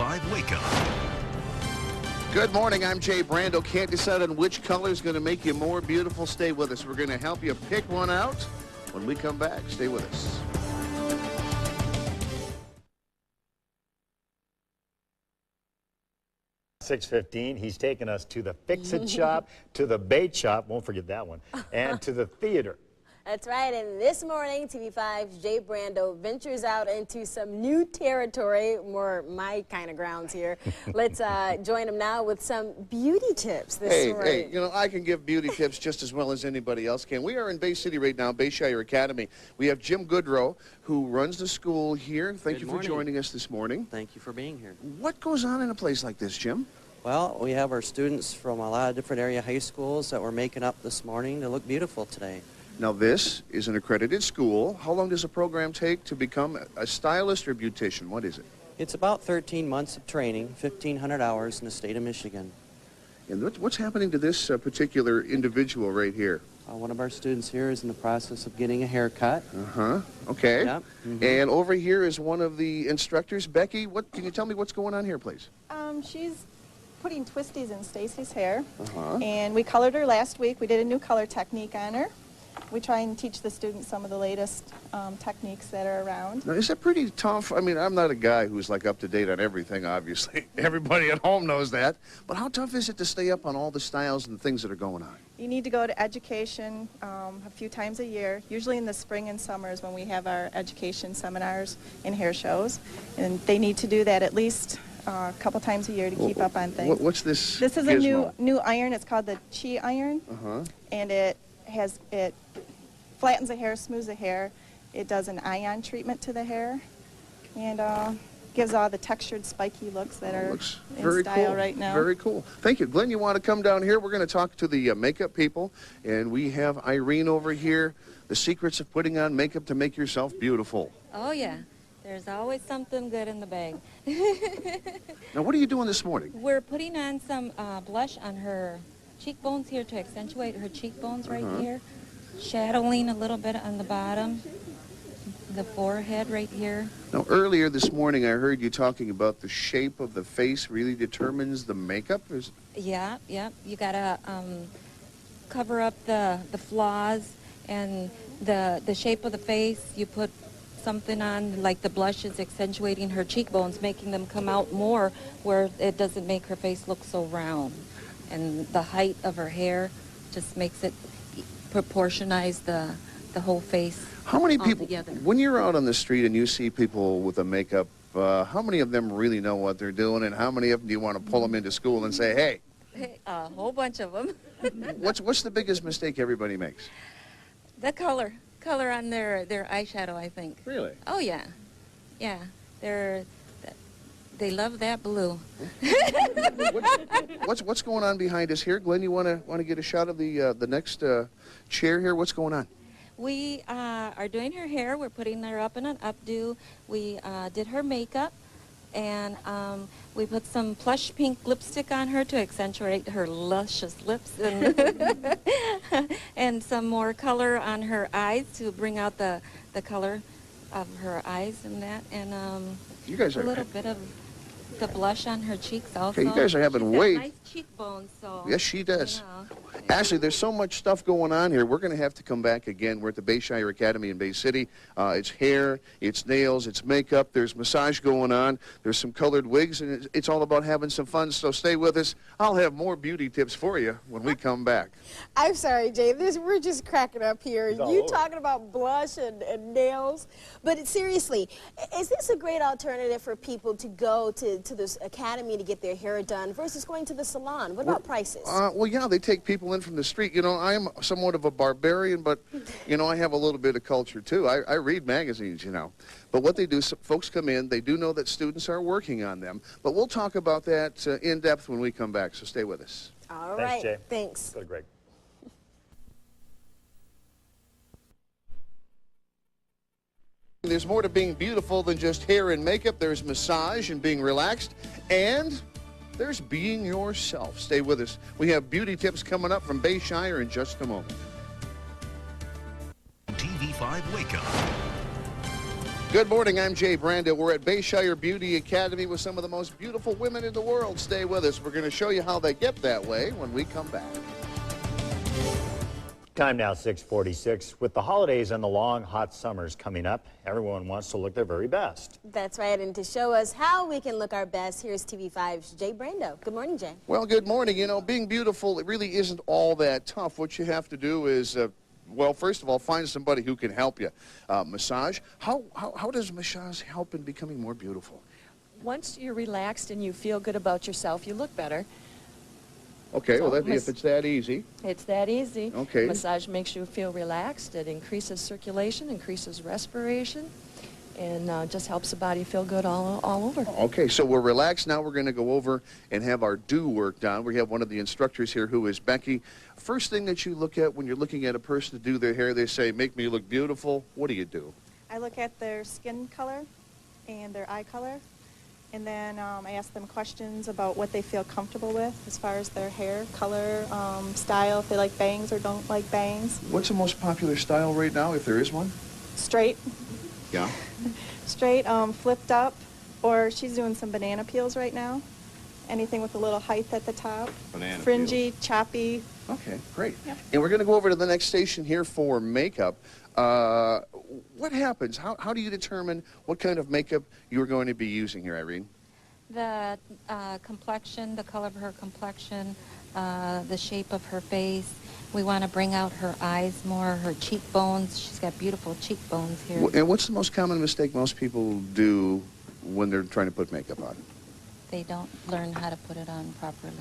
TV5 Wake Up. Good morning, I'm Jay Brando. Can't decide on which color is going to make you more beautiful? Stay with us. We're going to help you pick one out when we come back. Stay with us. .615, he's taken us to the Fix-It shop, to the bait shop, won't forget that one, and to the theater. That's right, and this morning, TV5's Jay Brando ventures out into some new territory, more my kind of grounds here. Let's join him now with some beauty tips this morning. Hey, you know, I can give beauty tips just as well as anybody else can. We are in Bay City right now, Bayshire Academy. We have Jim Goodrow, who runs the school here. Thank you for joining us this morning. Thank you for being here. What goes on in a place like this, Jim? Well, we have our students from a lot of different area high schools that we're making up this morning to look beautiful today. Now, this is an accredited school. How long does a program take to become a stylist or beautician? What is it? It's about 13 months of training, 1,500 hours in the state of Michigan. And what's happening to this particular individual right here? One of our students here is in the process of getting a haircut. Okay. Yep. And over here is one of the instructors, Becky. Can you tell me what's going on here, please? She's putting twisties in Stacy's hair. And we colored her last week. We did a new color technique on her. We try and teach the students some of the latest techniques that are around. Now, is that pretty tough? I mean, I'm not a guy who's like up to date on everything, obviously. Everybody at home knows that. But how tough is it to stay up on all the styles and things that are going on? You need to go to education a few times a year, usually in the spring and summers when we have our education seminars and hair shows. And they need to do that at least a couple times a year to keep up on things. What's this? This is gizmo? a new iron. It's called the Chi iron. And it flattens the hair, smooths the hair. It does an ion treatment to the hair, and gives all the textured, spiky looks that are in style right now. Very cool. Thank you. Glenn, you want to come down here? We're going to talk to the makeup people, and we have Irene over here. The secrets of putting on makeup to make yourself beautiful. Oh, yeah. There's always something good in the bag. Now, what are you doing this morning? We're putting on some blush on her cheekbones here to accentuate her cheekbones right here. Shadowing a little bit on the bottom, the forehead right here. Now, earlier this morning, I heard you talking about the shape of the face really determines the makeup. Yeah. You gotta cover up the flaws and the shape of the face. You put something on, like the blush is accentuating her cheekbones, making them come out more, where it doesn't make her face look so round. And the height of her hair just makes it proportionize the whole face. How many people, together. when you're out on the street and you see people with a makeup, how many of them really know what they're doing, and how many of them do you want to pull them into school and say, hey? A whole bunch of them. What's the biggest mistake everybody makes? The color on their eyeshadow, I think. Really? Oh yeah, they love that blue. What's going on behind us here, Glenn? You want to get a shot of the next chair here? What's going on? We are doing her hair. We're putting her up in an updo. We did her makeup, and we put some plush pink lipstick on her to accentuate her luscious lips, and, and some more color on her eyes to bring out the color of her eyes and that, and you guys are a little bit of the blush on her cheeks also. Okay, you guys are having She's way... got nice cheekbones, so... Yes, she does. You know. Ashley, there's so much stuff going on here. We're going to have to come back again. We're at the Bayshire Academy in Bay City. It's hair, it's nails, it's makeup. There's massage going on. There's some colored wigs, and it's all about having some fun. So stay with us. I'll have more beauty tips for you when we come back. I'm sorry, Jay. We're just cracking up here. You talking about blush and nails. But seriously, is this a great alternative for people to go to this academy to get their hair done versus going to the salon? What about prices? Well, yeah, they take people in from the street. You know, I'm somewhat of a barbarian, but, you know, I have a little bit of culture, too. I read magazines, you know. But what they do, folks come in, they do know that students are working on them. But we'll talk about that in depth when we come back, so stay with us. All Thanks, right. Jay. Thanks. Go to Greg. There's more to being beautiful than just hair and makeup. There's massage and being relaxed, and there's being yourself. Stay with us. We have beauty tips coming up from Bayshire in just a moment. TV5 Wake Up. Good morning, I'm Jay Brando. We're at Bayshire Beauty Academy with some of the most beautiful women in the world. Stay with us. We're going to show you how they get that way when we come back. Time now 6:46. With the holidays and the long, hot summers coming up, everyone wants to look their very best. That's right, and to show us how we can look our best, here's TV5's Jay Brando. Good morning, Jay. Well, good morning. You know, being beautiful, it really isn't all that tough. What you have to do is, well, first of all, find somebody who can help you. Massage. How does massage help in becoming more beautiful? Once you're relaxed and you feel good about yourself, you look better. Okay, So, well, if it's that easy. It's that easy. Okay. Massage makes you feel relaxed. It increases circulation, increases respiration, and just helps the body feel good all over. Okay, so we're relaxed. Now we're going to go over and have our do work done. We have one of the instructors here who is Becky. First thing that you look at when you're looking at a person to do their hair, they say, make me look beautiful. What do you do? I look at their skin color and their eye color, and then I ask them questions about what they feel comfortable with as far as their hair color, style, if they like bangs or don't like bangs. What's the most popular style right now, if there is one? Straight, Yeah. straight, flipped up, or she's doing some banana peels right now. Anything with a little height at the top. Banana Fringy, choppy. Okay, great. Yep. And we're going to go over to the next station here for makeup. What happens? How do you determine what kind of makeup you're going to be using here, Irene? The complexion, the color of her complexion, the shape of her face. We want to bring out her eyes more, her cheekbones. She's got beautiful cheekbones here. And what's the most common mistake most people do when they're trying to put makeup on? They don't learn how to put it on properly.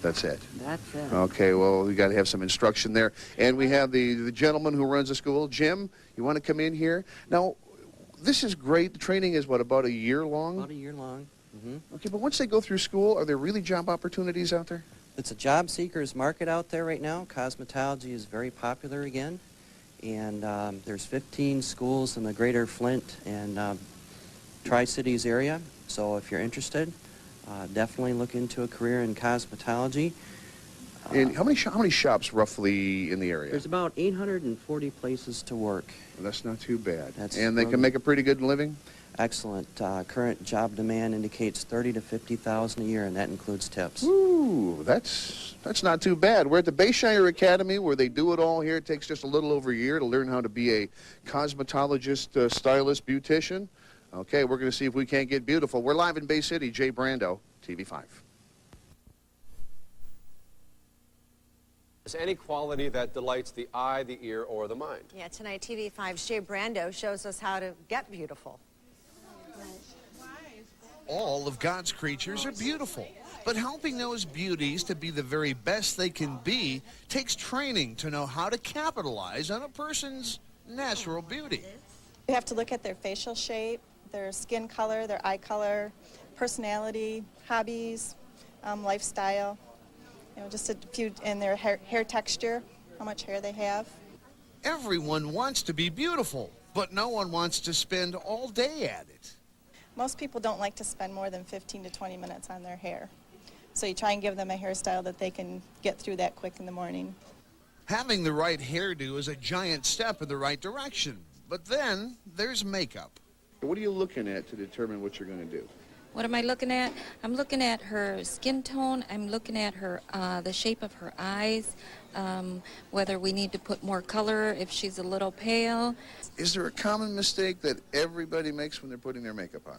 That's it. That's it. Okay, well, we got to have some instruction there. And we have the gentleman who runs the school. Jim, you want to come in here? Now, this is great. The training is, what, about a year long? About a year long. Okay, but once they go through school, are there really job opportunities out there? It's a job seekers market out there right now. Cosmetology is very popular again. And there's 15 schools in the greater Flint and Tri-Cities area. So if you're interested, definitely look into a career in cosmetology. And how many shops roughly in the area? There's about 840 places to work. Well, that's not too bad. That's And they can really- make a pretty good living? Excellent. Current job demand indicates $30,000 to $50,000 a year, and that includes tips. Ooh, that's not too bad. We're at the Bayshire Academy where they do it all here. It takes just a little over a year to learn how to be a cosmetologist, stylist, beautician. Okay, we're going to see if we can't get beautiful. We're live in Bay City. Jay Brando, TV5. Is any quality that delights the eye, the ear, or the mind. Yeah, tonight TV5's Jay Brando shows us how to get beautiful. All of God's creatures are beautiful, but helping those beauties to be the very best they can be takes training to know how to capitalize on a person's natural beauty. You have to look at their facial shape, their skin color, their eye color, personality, hobbies, lifestyle, just a few, and their hair texture, how much hair they have. Everyone wants to be beautiful, but no one wants to spend all day at it. Most people don't like to spend more than 15 to 20 minutes on their hair. So you try and give them a hairstyle that they can get through that quick in the morning. Having the right hairdo is a giant step in the right direction, but then there's makeup. What are you looking at to determine what you're going to do? What am I looking at? I'm looking at her skin tone. I'm looking at her, the shape of her eyes, whether we need to put more color if she's a little pale. Is there a common mistake that everybody makes when they're putting their makeup on?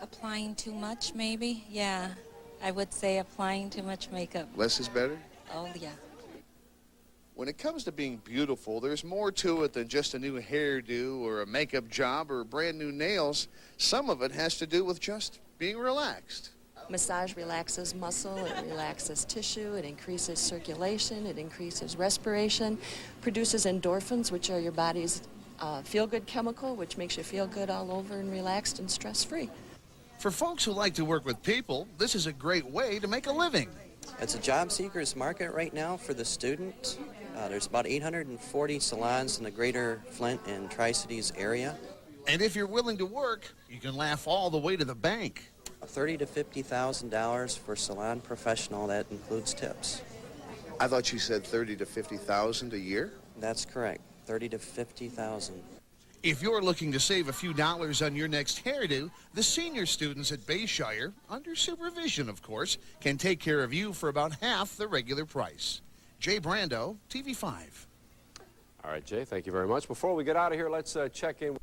Applying too much, maybe? Yeah, I would say applying too much makeup. Less is better? Oh, yeah. When it comes to being beautiful, there's more to it than just a new hairdo or a makeup job or brand new nails. Some of it has to do with just being relaxed. Massage relaxes muscle, it relaxes tissue, it increases circulation, it increases respiration, produces endorphins, which are your body's feel-good chemical, which makes you feel good all over and relaxed and stress-free. For folks who like to work with people, this is a great way to make a living. It's a job seekers market right now for the student. There's about 840 salons in the greater Flint and Tri-Cities area. And if you're willing to work, you can laugh all the way to the bank. $30,000 to $50,000 for salon professional. That includes tips. I thought you said 30 to 50,000 a year. That's correct. 30 to 50,000. If you're looking to save a few dollars on your next hairdo, the senior students at Bayshire, under supervision of course, can take care of you for about half the regular price. Jay Brando, TV5. All right, Jay, thank you very much. Before we get out of here, let's check in.